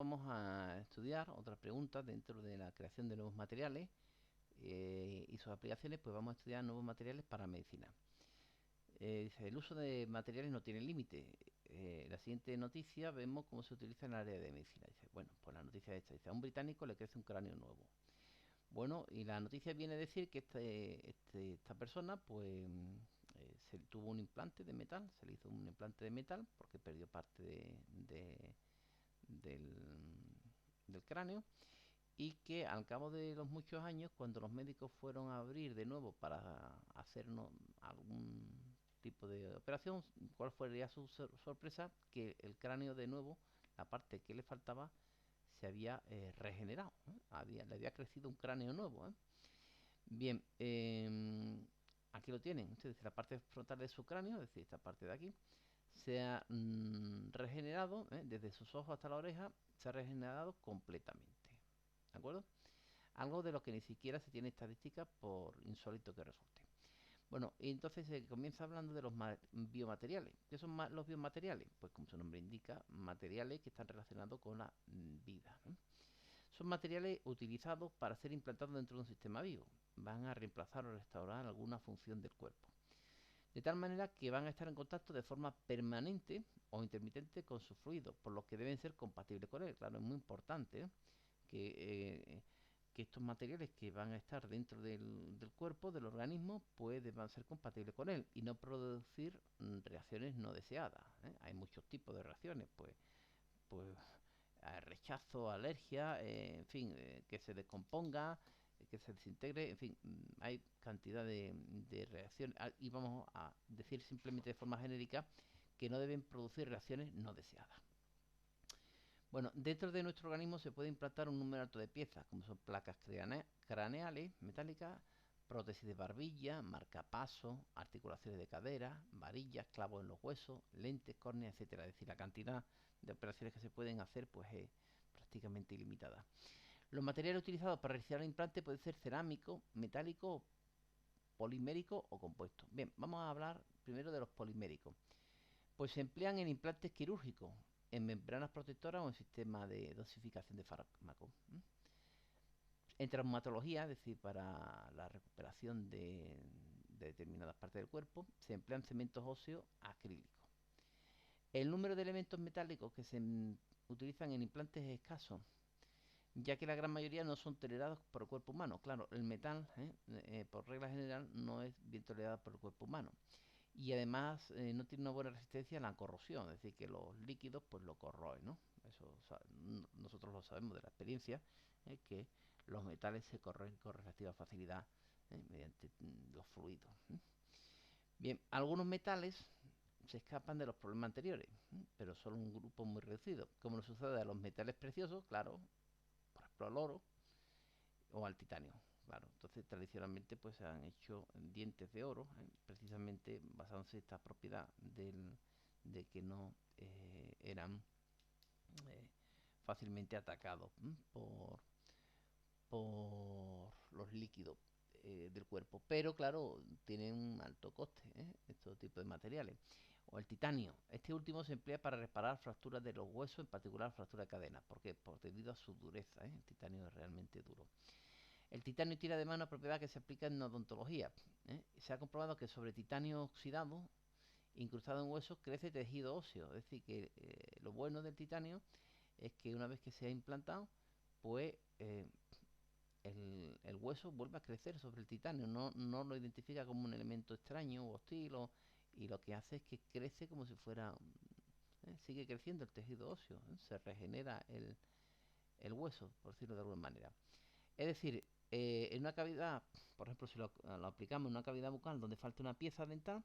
Vamos a estudiar otras preguntas dentro de la creación de nuevos materiales y sus aplicaciones. Pues vamos a estudiar nuevos materiales para medicina. Dice, el uso de materiales no tiene límite. La siguiente noticia vemos cómo se utiliza en el área de medicina. Dice, bueno, pues la noticia esta dice, a un británico le crece un cráneo nuevo. Bueno, y la noticia viene a decir que esta persona pues se tuvo un implante de metal, se le hizo un implante de metal porque perdió parte del, del cráneo, y que al cabo de los muchos años, cuando los médicos fueron a abrir de nuevo para hacernos algún tipo de operación, ¿cuál fue su sorpresa? Que el cráneo de nuevo, la parte que le faltaba, se había regenerado, ¿eh? Le había crecido un cráneo nuevo, ¿eh? Bien, aquí lo tienen. Entonces, la parte frontal de su cráneo, es decir, esta parte de aquí, se ha regenerado, desde sus ojos hasta la oreja, se ha regenerado completamente. ¿De acuerdo? Algo de lo que ni siquiera se tiene estadística, por insólito que resulte. Bueno, y entonces se comienza hablando de los biomateriales. ¿Qué son los biomateriales? Pues como su nombre indica, materiales que están relacionados con la vida, ¿no? Son materiales utilizados para ser implantados dentro de un sistema vivo. Van a reemplazar o restaurar alguna función del cuerpo. De tal manera que van a estar en contacto de forma permanente o intermitente con su fluido, por lo que deben ser compatibles con él. Claro, es muy importante, ¿eh? que, eh, que estos materiales que van a estar dentro del cuerpo, del organismo, pues deban ser compatibles con él y no producir reacciones no deseadas, ¿eh? Hay muchos tipos de reacciones, pues rechazo, alergia, en fin, que se descomponga, que se desintegre, en fin, hay cantidad de reacciones, y vamos a decir simplemente de forma genérica que no deben producir reacciones no deseadas. Bueno, dentro de nuestro organismo se puede implantar un número alto de piezas, como son placas craneales, metálicas, prótesis de barbilla, marcapasos, articulaciones de cadera, varillas, clavos en los huesos, lentes, córneas, etcétera. Es decir, la cantidad de operaciones que se pueden hacer pues es prácticamente ilimitada. Los materiales utilizados para realizar el implante pueden ser cerámico, metálico, polimérico o compuesto. Bien, vamos a hablar primero de los poliméricos. Pues se emplean en implantes quirúrgicos, en membranas protectoras o en sistemas de dosificación de fármacos. En traumatología, es decir, para la recuperación de determinadas partes del cuerpo, se emplean cementos óseos acrílicos. El número de elementos metálicos que se utilizan en implantes es escaso, ya que la gran mayoría no son tolerados por el cuerpo humano. Claro, el metal, por regla general, no es bien tolerado por el cuerpo humano. Y además no tiene una buena resistencia a la corrosión, es decir, que los líquidos pues lo corroen, ¿no? Eso nosotros lo sabemos de la experiencia, que los metales se corroen con relativa facilidad mediante los fluidos. Bien, algunos metales se escapan de los problemas anteriores, pero solo un grupo muy reducido, como le sucede a los metales preciosos, claro, por ejemplo al oro o al titanio. Claro, entonces tradicionalmente pues se han hecho dientes de oro, precisamente basándose en esta propiedad de que no eran eh, fácilmente atacados por los líquidos del cuerpo. Pero claro, tienen un alto coste, estos tipos de materiales. O el titanio. Este último se emplea para reparar fracturas de los huesos, en particular fracturas de cadena. ¿Por qué? Por debido a su dureza. El titanio es realmente duro. El titanio tiene además una propiedad que se aplica en odontología. Se ha comprobado que sobre titanio oxidado, incrustado en huesos, crece tejido óseo. Es decir, que lo bueno del titanio es que una vez que se ha implantado, pues el hueso vuelve a crecer sobre el titanio. No lo identifica como un elemento extraño o hostil, y lo que hace es que crece como si fuera... sigue creciendo el tejido óseo. Se regenera el hueso, por decirlo de alguna manera. Es decir, en una cavidad, por ejemplo, si lo aplicamos en una cavidad bucal donde falta una pieza dental,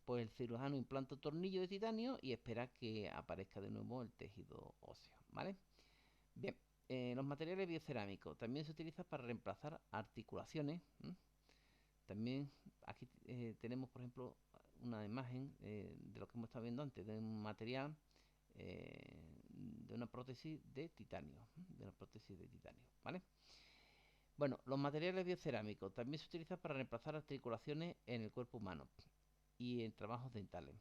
pues el cirujano implanta un tornillo de titanio y espera que aparezca de nuevo el tejido óseo, ¿vale? Bien, los materiales biocerámicos también se utilizan para reemplazar articulaciones. También aquí tenemos, por ejemplo, una imagen de lo que hemos estado viendo antes, de un material de una prótesis de titanio, de una prótesis de titanio, ¿vale? Bueno, los materiales biocerámicos también se utilizan para reemplazar articulaciones en el cuerpo humano y en trabajos dentales.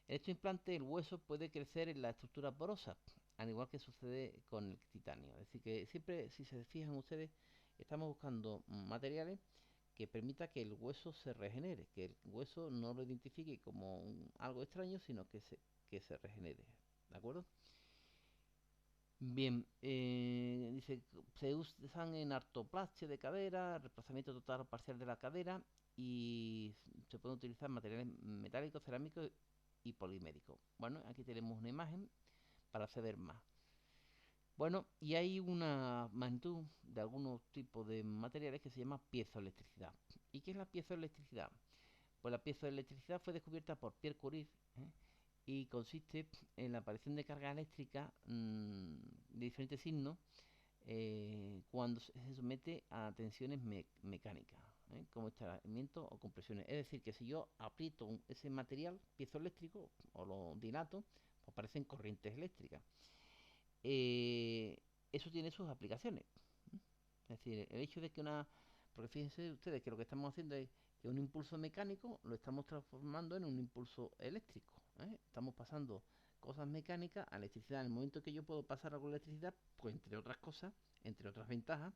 En estos implantes el hueso puede crecer en la estructura porosa, al igual que sucede con el titanio. Es decir, que siempre, si se fijan ustedes, estamos buscando materiales que permita que el hueso se regenere, que el hueso no lo identifique como algo extraño, sino que se regenere. ¿De acuerdo? Bien, dice, se usan en artroplastia de cadera, reemplazamiento total o parcial de la cadera y se pueden utilizar materiales metálicos, cerámicos y poliméricos. Bueno, aquí tenemos una imagen para saber más. Bueno, y hay una magnitud de algunos tipos de materiales que se llama piezoelectricidad. ¿Y qué es la piezoelectricidad? Pues la piezoelectricidad fue descubierta por Pierre Curie, ¿eh? Y consiste en la aparición de carga eléctrica de diferentes signos cuando se somete a tensiones mecánicas, como estiramiento o compresiones. Es decir, que si yo aprieto ese material piezoeléctrico o lo dilato, pues aparecen corrientes eléctricas. Eso tiene sus aplicaciones. Es decir, el hecho de que porque fíjense ustedes que lo que estamos haciendo es que un impulso mecánico lo estamos transformando en un impulso eléctrico. Estamos pasando cosas mecánicas a electricidad. En el momento que yo puedo pasar algo de electricidad, pues entre otras cosas, entre otras ventajas,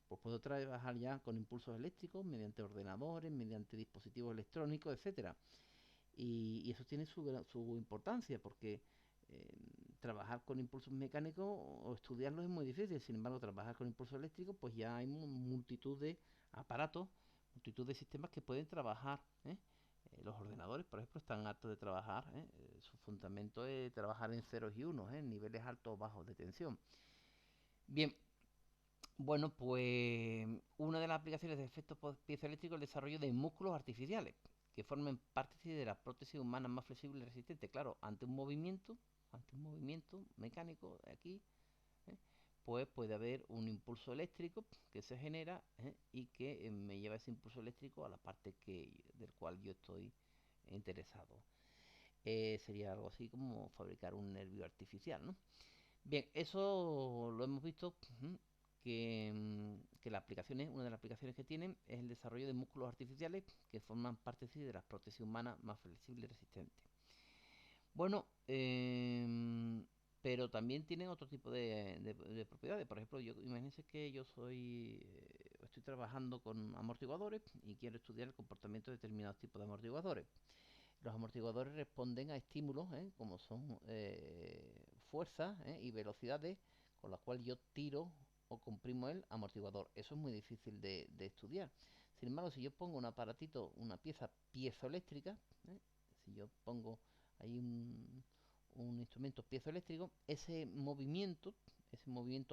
pues puedo trabajar ya con impulsos eléctricos mediante ordenadores, mediante dispositivos electrónicos, etcétera. Y eso tiene su importancia porque eh, trabajar con impulsos mecánicos o estudiarlos es muy difícil. Sin embargo, trabajar con impulsos eléctricos, pues ya hay multitud de aparatos, multitud de sistemas que pueden trabajar. Los ordenadores, por ejemplo, están hartos de trabajar. Su fundamento es trabajar en ceros y unos, en niveles altos o bajos de tensión. Bien, bueno, pues una de las aplicaciones de efectos piezoeléctricos es el desarrollo de músculos artificiales que formen parte de la prótesis humana más flexible y resistente. Claro, ante un movimiento mecánico aquí, ¿eh? Pues puede haber un impulso eléctrico que se genera y que me lleva ese impulso eléctrico a la parte del cual yo estoy interesado. Sería algo así como fabricar un nervio artificial, ¿no? Bien, eso lo hemos visto que una de las aplicaciones que tienen es el desarrollo de músculos artificiales que forman parte de las prótesis humanas más flexibles y resistentes. Bueno, pero también tienen otro tipo de propiedades. Por ejemplo, imagínense que yo estoy trabajando con amortiguadores y quiero estudiar el comportamiento de determinados tipos de amortiguadores. Los amortiguadores responden a estímulos, como son fuerzas y velocidades, con las cuales yo tiro o comprimo el amortiguador. Eso es muy difícil de estudiar. Sin embargo, si yo pongo un aparatito, una pieza piezoeléctrica, si yo pongo ahí un instrumento piezoeléctrico, ese movimiento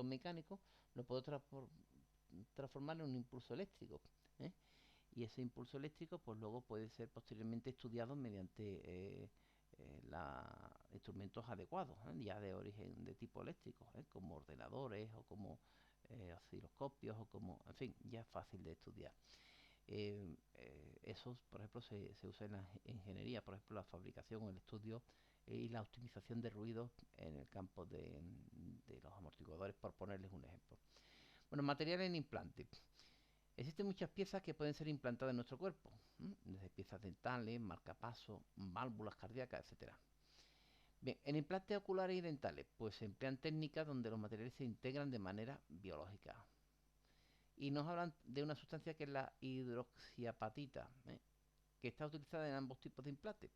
mecánico, lo puedo transformar en un impulso eléctrico. ¿eh? Y ese impulso eléctrico pues luego puede ser posteriormente estudiado mediante instrumentos adecuados, ya de origen de tipo eléctrico, como ordenadores o como osciloscopios o como, en fin, ya es fácil de estudiar. Esos, por ejemplo, se usa en la ingeniería, por ejemplo, la fabricación, el estudio y la optimización de ruidos en el campo de los amortiguadores, por ponerles un ejemplo. Bueno, material en implante. Existen muchas piezas que pueden ser implantadas en nuestro cuerpo, desde piezas dentales, marcapasos, válvulas cardíacas, etcétera. Bien, en implantes oculares y dentales, pues se emplean técnicas donde los materiales se integran de manera biológica. Y nos hablan de una sustancia que es la hidroxiapatita, que está utilizada en ambos tipos de implantes,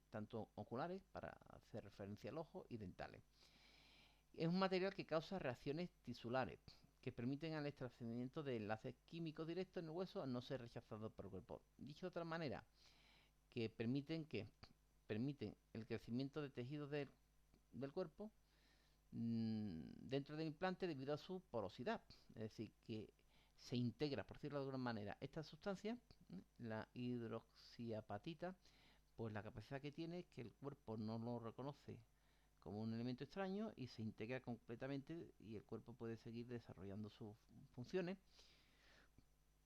tanto oculares, para hacer referencia al ojo, y dentales. Es un material que causa reacciones tisulares, que permiten el establecimiento de enlaces químicos directos en el hueso al no ser rechazados por el cuerpo. Dicho de otra manera, que permiten el crecimiento de tejidos del cuerpo dentro del implante debido a su porosidad. Es decir, que se integra, por decirlo de alguna manera, esta sustancia, la hidroxiapatita, pues la capacidad que tiene es que el cuerpo no lo reconoce como un elemento extraño y se integra completamente y el cuerpo puede seguir desarrollando sus funciones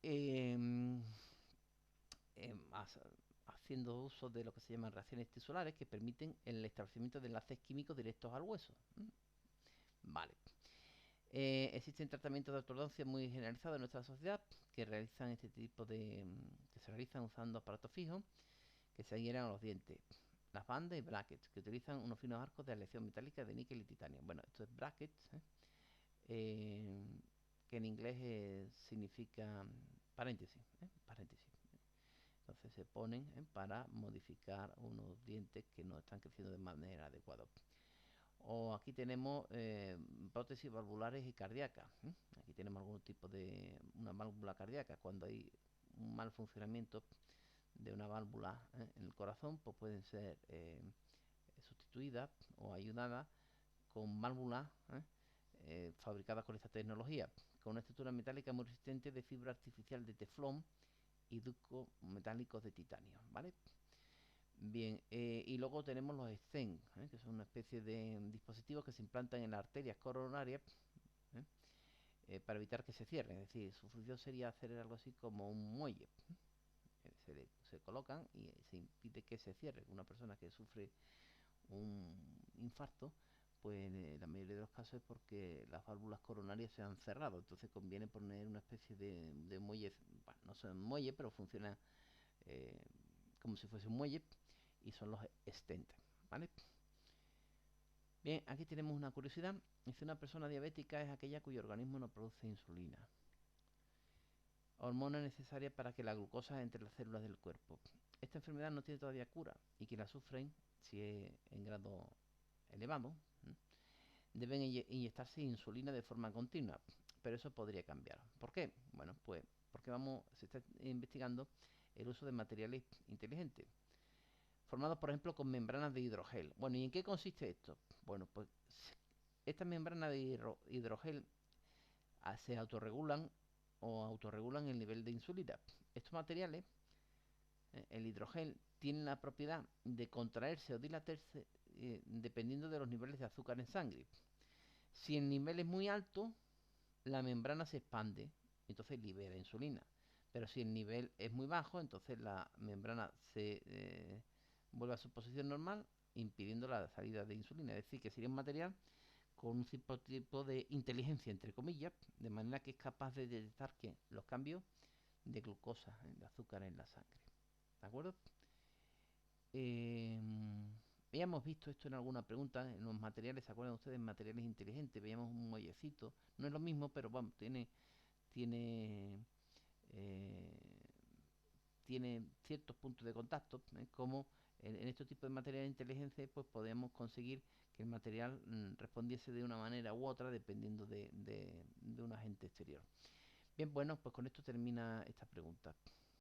eh, haciendo uso de lo que se llaman reacciones tisulares que permiten el establecimiento de enlaces químicos directos al hueso. Vale. Existen tratamientos de ortodoncia muy generalizados en nuestra sociedad que realizan este tipo que se realizan usando aparatos fijos que se adhieren a los dientes. las bandas y brackets, que utilizan unos finos arcos de aleación metálica de níquel y titanio. Bueno, esto es brackets, eh, que en inglés significa paréntesis, paréntesis. Entonces se ponen para modificar unos dientes que no están creciendo de manera adecuada. O aquí tenemos prótesis valvulares y cardíacas. Aquí tenemos algún tipo de una válvula cardíaca. Cuando hay un mal funcionamiento de una válvula en el corazón, pues pueden ser sustituidas o ayudadas con válvulas fabricadas con esta tecnología, con una estructura metálica muy resistente de fibra artificial de teflón y ductos metálicos de titanio, ¿vale? Bien, y luego tenemos los stents, que son una especie de dispositivos que se implantan en las arterias coronarias ¿eh? Para evitar que se cierren. Es decir, su función sería hacer algo así como un muelle. Se colocan y se impide que se cierre. Una persona que sufre un infarto, pues en la mayoría de los casos es porque las válvulas coronarias se han cerrado. Entonces conviene poner una especie de muelle, bueno, no son muelle, pero funciona eh, como si fuese un muelle, y son los stents, ¿vale? Bien, aquí tenemos una curiosidad. Dice: una persona diabética es aquella cuyo organismo no produce insulina, hormona necesaria para que la glucosa entre las células del cuerpo. Esta enfermedad no tiene todavía cura y quienes la sufren, si es en grado elevado, deben inyectarse insulina de forma continua, pero eso podría cambiar. ¿Por qué? Bueno, pues porque se está investigando el uso de materiales inteligentes, formados por ejemplo con membranas de hidrogel. Bueno, ¿y en qué consiste esto? Bueno, pues estas membranas de hidrogel se autorregulan o autorregulan el nivel de insulina. Estos materiales, el hidrogel, tienen la propiedad de contraerse o dilatarse dependiendo de los niveles de azúcar en sangre. Si el nivel es muy alto, la membrana se expande, entonces libera insulina. Pero si el nivel es muy bajo, entonces la membrana se vuelve a su posición normal, impidiendo la salida de insulina. Es decir, que sería un material con un tipo de inteligencia, entre comillas, de manera que es capaz de detectar que los cambios de glucosa, de azúcar en la sangre. ¿De acuerdo? Eh, Habíamos visto esto en alguna pregunta, en los materiales, ¿se acuerdan ustedes? Materiales inteligentes, veíamos un muellecito, no es lo mismo, pero bueno, tiene, eh, tiene ciertos puntos de contacto, como en estos tipos de materiales inteligentes, pues podemos conseguir que el material respondiese de una manera u otra dependiendo de un agente exterior. Bien, bueno, pues con esto termina esta pregunta.